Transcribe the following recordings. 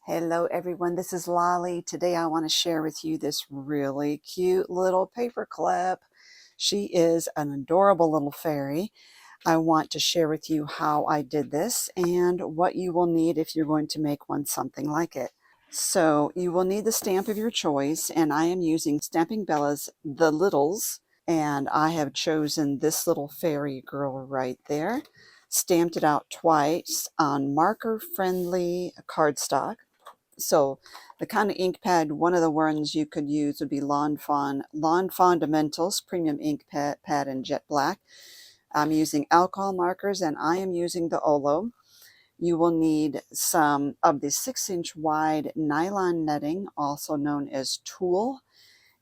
Hello everyone, this is Lolly. Today I want to share with you this really cute little paper clip. She is an adorable little fairy. I want to share with you how I did this and what you will need if you're going to make one something like it. So you will need the stamp of your choice, and I am using Stamping Bella's The Littles, and I have chosen this little fairy girl right there. Stamped it out twice on marker friendly cardstock. So the kind of ink pad, one of the ones you could use would be Lawn Fundamentals Premium Ink Pad in Jet Black. I'm using alcohol markers, and I am using the Olo. You will need some of the 6-inch wide nylon netting, also known as tulle,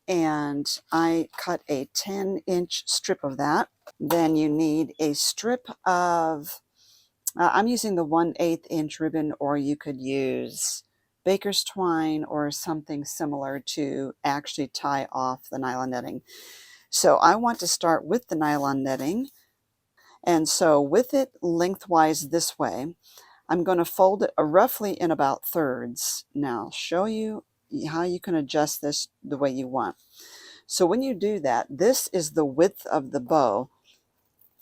and I cut a 10-inch strip of that. Then you need a strip of, I'm using the 1/8 inch ribbon, or you could use baker's twine or something similar to actually tie off the nylon netting. So I want to start with the nylon netting. And so with it lengthwise this way, I'm going to fold it roughly in about thirds. Now I'll show you how you can adjust this the way you want. So when you do that, this is the width of the bow.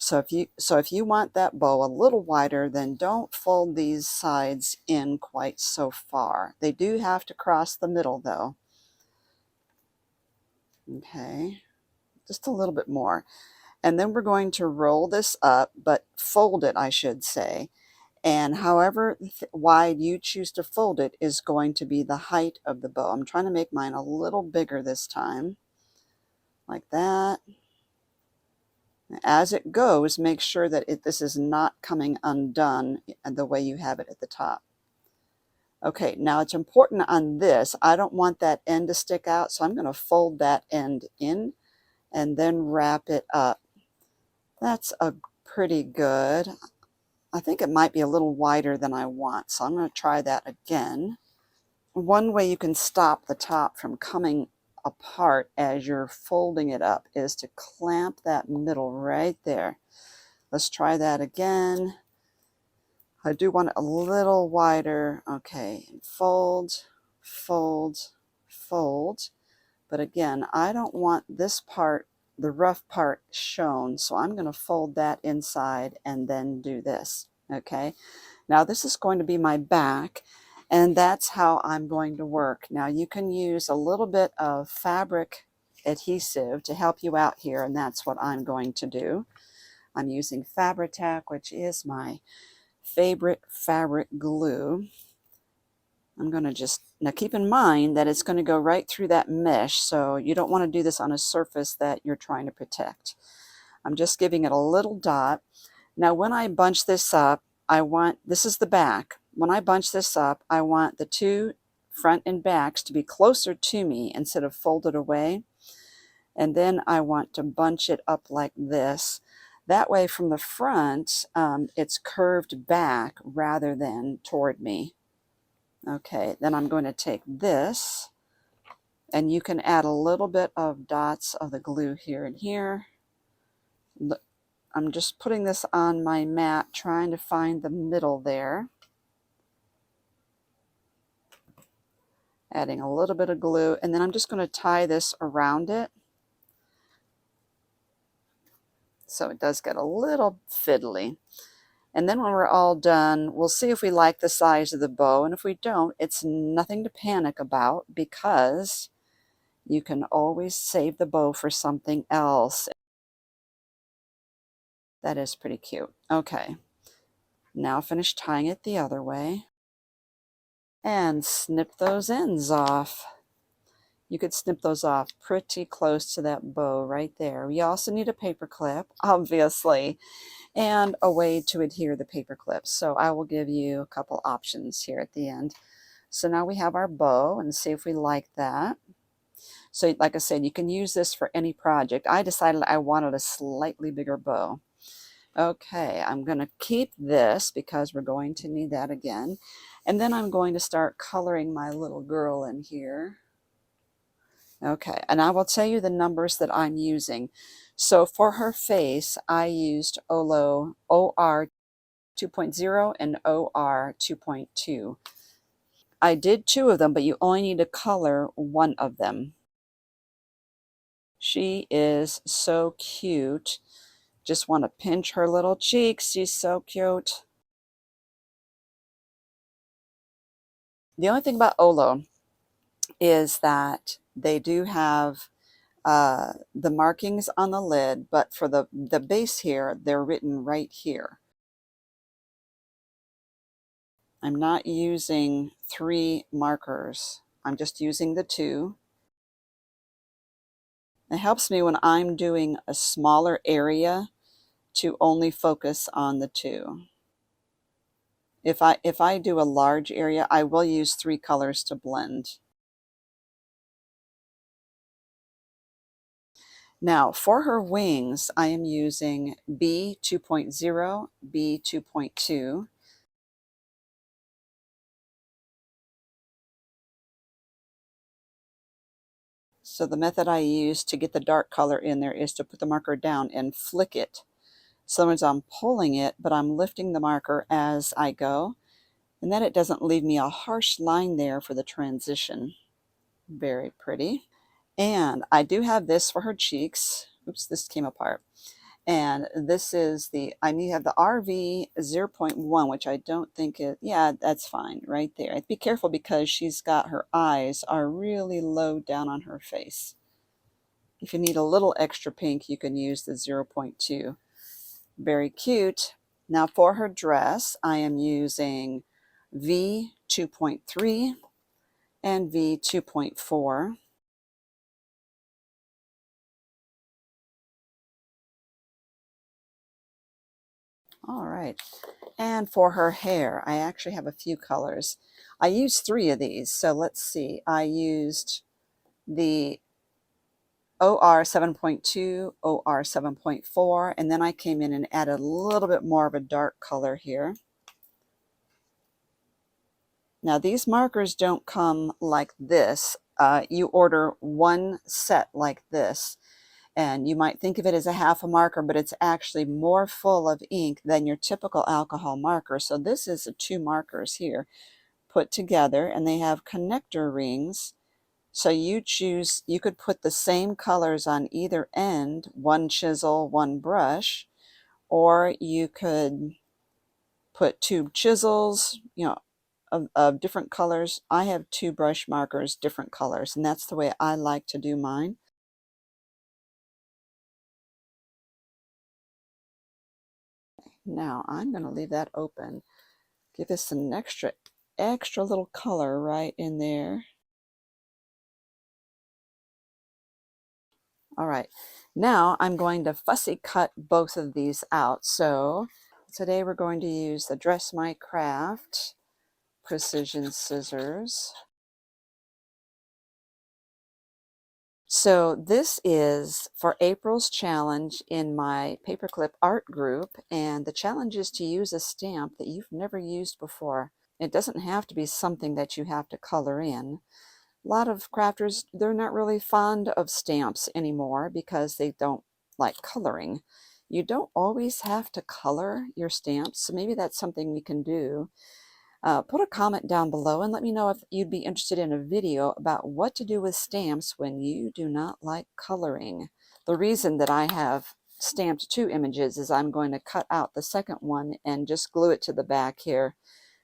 So if you want that bow a little wider, then don't fold these sides in quite so far. They do have to cross the middle though. Okay, just a little bit more. And then we're going to roll this up, but fold it, I should say. And however wide you choose to fold it is going to be the height of the bow. I'm trying to make mine a little bigger this time, like that. As it goes, make sure that this is not coming undone the way you have it at the top. Okay, now it's important on this, I don't want that end to stick out, so I'm going to fold that end in and then wrap it up. That's a pretty good. I think it might be a little wider than I want, so I'm going to try that again. One way you can stop the top from coming apart as you're folding it up is to clamp that middle right there. Let's try that again. I do want it a little wider. Okay, fold, fold, fold. But again, I don't want this part, the rough part, shown, so I'm going to fold that inside and then do this. Okay, now this is going to be my back, and that's how I'm going to work. Now you can use a little bit of fabric adhesive to help you out here, and that's what I'm going to do. I'm using Fabri-Tac, which is my favorite fabric glue. I'm going to just, now keep in mind that it's going to go right through that mesh, so you don't want to do this on a surface that you're trying to protect. I'm just giving it a little dot. Now when I bunch this up, this is the back. When I bunch this up, I want the two front and backs to be closer to me instead of folded away. And then I want to bunch it up like this. That way from the front, it's curved back rather than toward me. Okay, then I'm going to take this, and you can add a little bit of dots of the glue here and here. I'm just putting this on my mat, trying to find the middle there. Adding a little bit of glue, and then I'm just going to tie this around it. So it does get a little fiddly. And then when we're all done, we'll see if we like the size of the bow. And if we don't, it's nothing to panic about, because you can always save the bow for something else. That is pretty cute. Okay, now finish tying it the other way. And snip those ends off. You could snip those off pretty close to that bow right there. We also need a paper clip, obviously, and a way to adhere the paper clips. So I will give you a couple options here at the end. So now we have our bow, and see if we like that. So like I said, you can use this for any project. I decided I wanted a slightly bigger bow. Okay, I'm going to keep this because we're going to need that again. And then I'm going to start coloring my little girl in here. Okay, and I will tell you the numbers that I'm using. So for her face, I used Olo OR 2.0 and OR 2.2. I did 2 of them, but you only need to color 1 of them. She is so cute. Just want to pinch her little cheeks. She's so cute. The only thing about Olo is that they do have the markings on the lid, but for the base here, they're written right here. I'm not using 3 markers. I'm just using the 2. It helps me when I'm doing a smaller area to only focus on the 2. If I do a large area, I will use 3 colors to blend. Now, for her wings, I am using B 2.0, B 2.2. So the method I use to get the dark color in there is to put the marker down and flick it. Sometimes I'm pulling it, but I'm lifting the marker as I go. And then it doesn't leave me a harsh line there for the transition. Very pretty. And I do have this for her cheeks. Oops, this came apart. And this is I need to have the RV 0.1, which I don't think is, yeah, that's fine right there. Be careful because she's got her eyes are really low down on her face. If you need a little extra pink, you can use the 0.2. Very cute. Now for her dress, I am using V 2.3 and V 2.4. All right. And for her hair, I actually have a few colors. I used 3 of these. So let's see. I used the OR 7.2, OR 7.4, and then I came in and added a little bit more of a dark color here. Now these markers don't come like this. You order 1 set like this. And you might think of it as a half a marker, but it's actually more full of ink than your typical alcohol marker. So this is 2 markers here put together, and they have connector rings. So you choose, you could put the same colors on either end, 1 chisel, 1 brush, or you could put 2 chisels, you know, of different colors. I have 2 brush markers, different colors, and that's the way I like to do mine. Now I'm going to leave that open. Give this an extra little color right in there. All right, now I'm going to fussy cut both of these out. So today we're going to use the Dress My Craft precision scissors. So this is for April's challenge in my paperclip art group, and the challenge is to use a stamp that you've never used before. It doesn't have to be something that you have to color in. A lot of crafters, they're not really fond of stamps anymore because they don't like coloring. You don't always have to color your stamps, so maybe that's something we can do. Put a comment down below and let me know if you'd be interested in a video about what to do with stamps when you do not like coloring. The reason that I have stamped 2 images is I'm going to cut out the second one and just glue it to the back here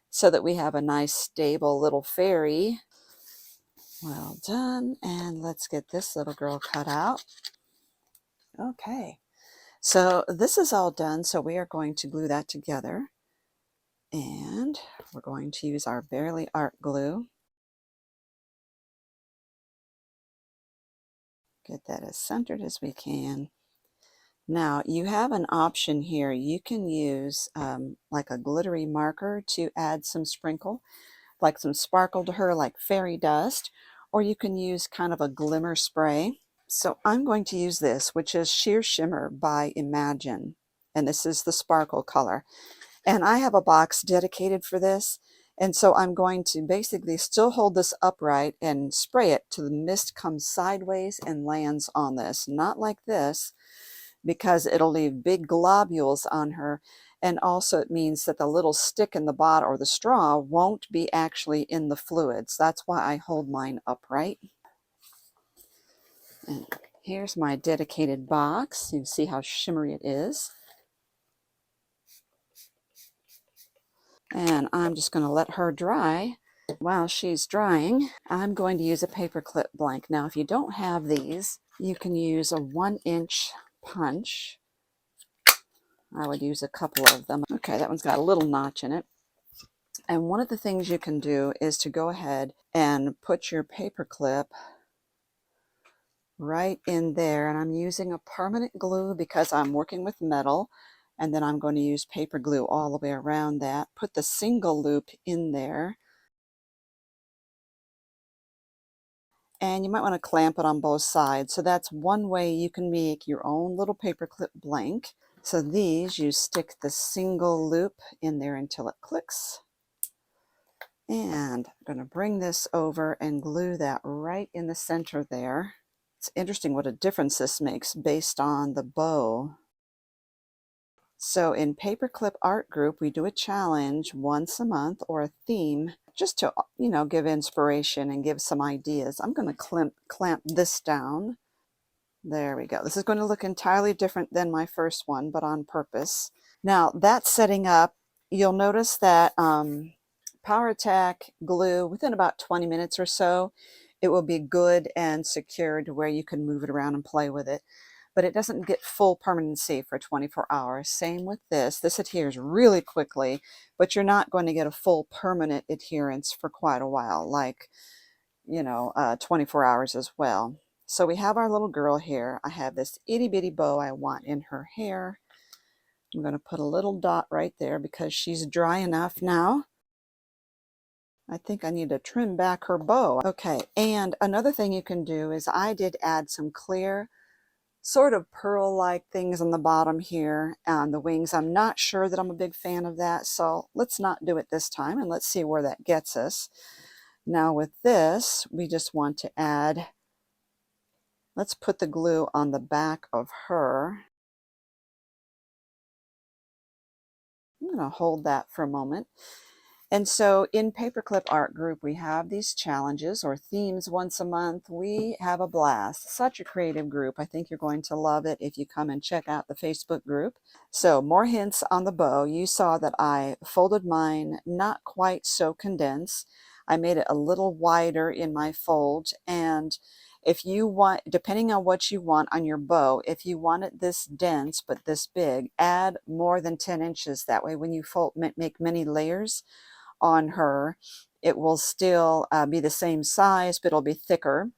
so that we have a nice stable little fairy. Well done, and let's get this little girl cut out. Okay, so this is all done, so we are going to glue that together. And we're going to use our Barely Art glue. Get that as centered as we can. Now you have an option here. You can use like a glittery marker to add some sprinkle, like some sparkle to her like fairy dust, or you can use kind of a glimmer spray. So I'm going to use this, which is Sheer Shimmer by Imagine, and this is the sparkle color. And I have a box dedicated for this, and so I'm going to basically still hold this upright and spray it till the mist comes sideways and lands on this. Not like this, because it'll leave big globules on her, And also it means that the little stick in the bottom or the straw won't be actually in the fluids. That's why I hold mine upright. And here's my dedicated box. You can see how shimmery it is. And I'm just going to let her dry. While she's drying, I'm going to use a paper clip blank. Now, if you don't have these, you can use a 1-inch punch. I would use a couple of them. Okay, that one's got a little notch in it. And one of the things you can do is to go ahead and put your paper clip right in there. And I'm using a permanent glue because I'm working with metal. And then I'm going to use paper glue all the way around that. Put the single loop in there. And you might want to clamp it on both sides. So that's one way you can make your own little paper clip blank. So these, you stick the single loop in there until it clicks. And I'm going to bring this over and glue that right in the center there. It's interesting what a difference this makes based on the bow. So in Paperclip Art Group, we do a challenge once a month or a theme just to, give inspiration and give some ideas. I'm going to clamp this down. There we go. This is going to look entirely different than my first one, but on purpose. Now that's setting up. You'll notice that Power Attack glue, within about 20 minutes or so, it will be good and secure to where you can move it around and play with it. But it doesn't get full permanency for 24 hours. Same with this. This adheres really quickly, but you're not going to get a full permanent adherence for quite a while, like, 24 hours as well. So we have our little girl here. I have this itty bitty bow I want in her hair. I'm going to put a little dot right there because she's dry enough now. I think I need to trim back her bow. Okay, and another thing you can do is I did add some clear sort of pearl-like things on the bottom here on the wings. I'm not sure that I'm a big fan of that, so let's not do it this time and let's see where that gets us. Now with this, we just want to add, let's put the glue on the back of her. I'm going to hold that for a moment. And so in Paperclip Art Group, we have these challenges or themes once a month. We have a blast. Such a creative group. I think you're going to love it if you come and check out the Facebook group. So more hints on the bow. You saw that I folded mine not quite so condensed. I made it a little wider in my fold. And if you want, depending on what you want on your bow, if you want it this dense but this big, add more than 10 inches. That way when you fold, make many layers on her, it will still be the same size, but it'll be thicker.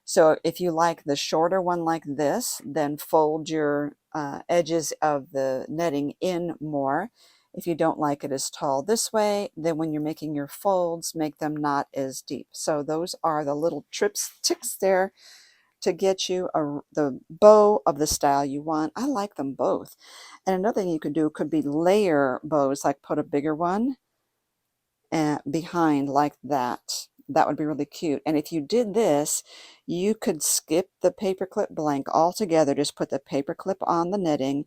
So if you like the shorter one like this, then fold your edges of the netting in more. If you don't like it as tall this way, then when you're making your folds, make them not as deep. So those are the little ticks there to get you the bow of the style you want. I like them both. And another thing you could do could be layer bows, like put a bigger one behind like that. That would be really cute. And if you did this, you could skip the paperclip blank altogether. Just put the paperclip on the knitting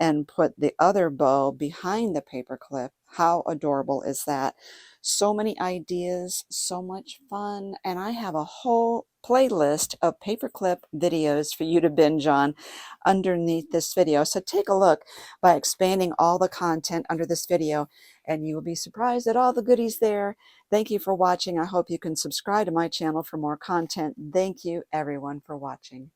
and put the other bow behind the paperclip. How adorable is that? So many ideas, so much fun. And I have a whole playlist of paperclip videos for you to binge on underneath this video. So take a look by expanding all the content under this video, and you will be surprised at all the goodies there. Thank you for watching. I hope you can subscribe to my channel for more content. Thank you everyone for watching.